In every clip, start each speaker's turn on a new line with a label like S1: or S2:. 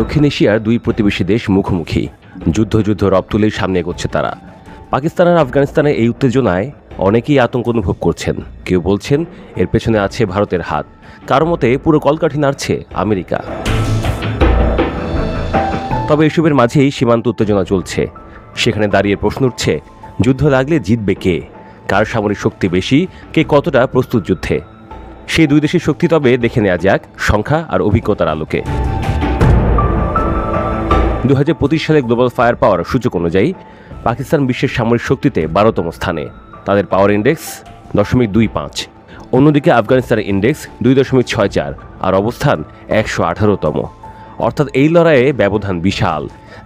S1: দক্ষিণ এশিয়ার দুই প্রতিবেশী দেশ মুখোমুখি, যুদ্ধ রব তুলেই সামনে এগোচ্ছে তারা। পাকিস্তান আর আফগানিস্তানের এই উত্তেজনায় অনেকেই আতঙ্ক অনুভব করছেন। কেউ বলছেন এর পেছনে আছে ভারতের হাত, কারো মতে পুরো কলকাঠি নাড়ছে আমেরিকা। তবে এসবের মাঝেই সীমান্ত উত্তেজনা চলছে। সেখানে দাঁড়িয়ে প্রশ্ন উঠছে, যুদ্ধ লাগলে জিতবে কে? কার সামরিক শক্তি বেশি? কে কতটা প্রস্তুত যুদ্ধে? সেই দুই দেশের শক্তি তবে দেখে নেওয়া যাক সংখ্যা আর অভিজ্ঞতার আলোকে। 2025 সালে গ্লোবাল ফায়ার পাওয়ার সূচক অনুযায়ী পাকিস্তান বিশ্বের সামরিক শক্তিতে 12তম স্থানে, তাদের পাওয়ার ইন্ডেক্স 0.25। অন্যদিকে আফগানিস্তানের ইন্ডেক্স 2.64 আর অবস্থান 118তম। অর্থাৎ এই লড়াইয়ে ব্যবধান বিশাল,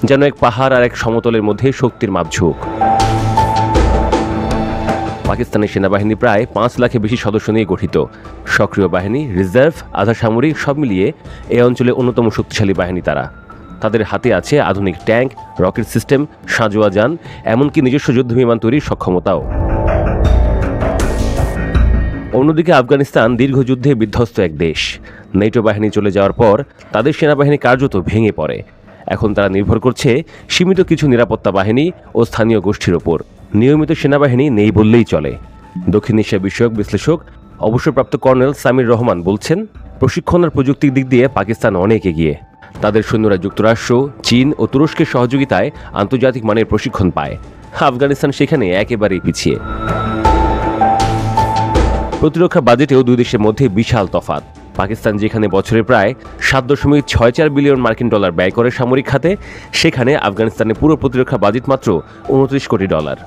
S1: যেন এক পাহাড় আর এক সমতলের মধ্যে শক্তির মাপঝোঁক। পাকিস্তানের সেনাবাহিনী প্রায় 5 লাখের বেশি সদস্য নিয়ে গঠিত। সক্রিয় বাহিনী, রিজার্ভ, আধা সামরিক সব মিলিয়ে এই অঞ্চলে অন্যতম শক্তিশালী বাহিনী তারা। তাদের হাতে আছে আধুনিক ট্যাঙ্ক, রকেট সিস্টেম, সাঁজোয়া যান, এমনকি নিজস্ব যুদ্ধবিমান তৈরির সক্ষমতাও। অন্যদিকে আফগানিস্তান দীর্ঘ যুদ্ধে বিধ্বস্ত এক দেশ। নেটো বাহিনী চলে যাওয়ার পর তাদের সেনাবাহিনী কার্যত ভেঙে পড়ে। এখন তারা নির্ভর করছে সীমিত কিছু নিরাপত্তা বাহিনী ও স্থানীয় গোষ্ঠীর ওপর। নিয়মিত সেনাবাহিনী নেই বললেই চলে। দক্ষিণ এশিয়া বিষয়ক বিশ্লেষক অবসরপ্রাপ্ত কর্নেল সামির রহমান বলছেন, প্রশিক্ষণ আর প্রযুক্তির দিক দিয়ে পাকিস্তান অনেক এগিয়ে। তাদের সৈন্যরা যুক্তরাষ্ট্র, চীন ও তুরস্কের সহযোগিতায় আন্তর্জাতিক মানের প্রশিক্ষণ পায়। আফগানিস্তান সেখানে একেবারেই পিছিয়ে। প্রতিরক্ষা বাজেটেও দুই দেশের মধ্যে বিশাল তফাৎ। পাকিস্তান যেখানে বছরে প্রায় 7.64 বিলিয়ন মার্কিন ডলার ব্যয় করে সামরিক খাতে, সেখানে আফগানিস্তানের পুরো প্রতিরক্ষা বাজেট মাত্র 29 কোটি ডলার।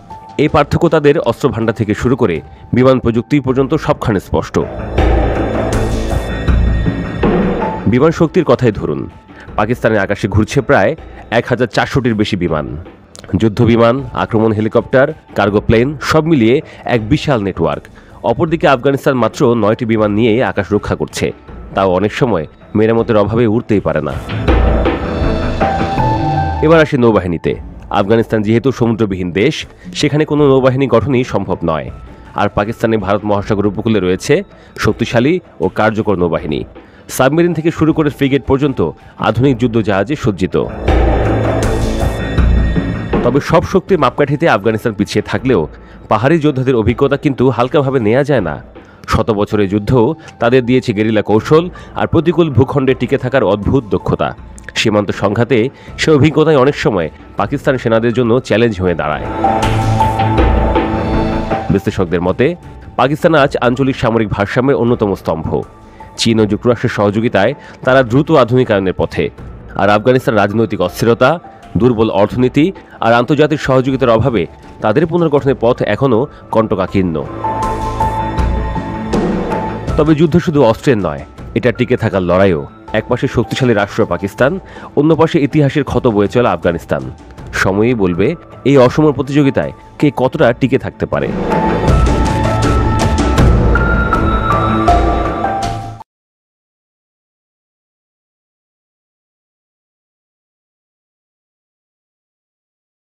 S1: এই পার্থক্য তাদের অস্ত্রভান্ডার থেকে শুরু করে বিমান প্রযুক্তি পর্যন্ত সবখানে স্পষ্ট। বিমান শক্তির কথাই ধরুন, পাকিস্তানের আকাশে ঘুরছে প্রায় 1400টির বেশি বিমান। যুদ্ধ বিমান, আক্রমণ হেলিকপ্টার, কার্গো প্লেন সব মিলিয়ে এক বিশাল নেটওয়ার্ক। অপরদিকে আফগানিস্তান মাত্র 9টি বিমান নিয়েই আকাশ রক্ষা করছে, তাও অনেক সময় মেরামতের অভাবে উড়তেই পারে না। এবার আসি নৌবাহিনীতে। আফগানিস্তান যেহেতু সমুদ্রবিহীন দেশ, সেখানে কোনো নৌবাহিনী গঠনই সম্ভব নয়। আর পাকিস্তানে ভারত মহাসাগর উপকূলে রয়েছে শক্তিশালী ও কার্যকর নৌবাহিনী। সাবমেরিন থেকে শুরু করে ফ্রিগেট পর্যন্ত আধুনিক যুদ্ধ জাহাজে সজ্জিত। তবে সব শক্তির মাপকাঠিতে আফগানিস্তান পিছিয়ে থাকলেও পাহাড়ি যোদ্ধাদের অভিজ্ঞতা কিন্তু হালকাভাবে নেওয়া যায় না। শত বছরের যুদ্ধ তাদের দিয়েছে গেরিলা কৌশল আর প্রতিকূল ভূখণ্ডে টিকে থাকার অদ্ভুত দক্ষতা। সীমান্ত সংঘাতে সে অভিজ্ঞতায় অনেক সময় পাকিস্তান সেনাদের জন্য চ্যালেঞ্জ হয়ে দাঁড়ায়। বিশ্লেষকদের মতে পাকিস্তান আজ আঞ্চলিক সামরিক ভারসাম্যের অন্যতম স্তম্ভ। চীন ও যুক্তরাষ্ট্রের সহযোগিতায় তারা দ্রুত আধুনিকায়নের পথে। আর আফগানিস্তান রাজনৈতিক অস্থিরতা, দুর্বল অর্থনীতি আর আন্তর্জাতিক সহযোগিতার অভাবে তাদের পুনর্গঠনের পথ এখনও কণ্টকাকীর্ণ। তবে যুদ্ধ শুধু অস্ত্রের নয়, এটা টিকে থাকার লড়াইও। একপাশে শক্তিশালী রাষ্ট্র পাকিস্তান, অন্য পাশে ইতিহাসের ক্ষত বয়ে চলা আফগানিস্তান। সময়ই বলবে এই অসম প্রতিযোগিতায় কে কতটা টিকে থাকতে পারে।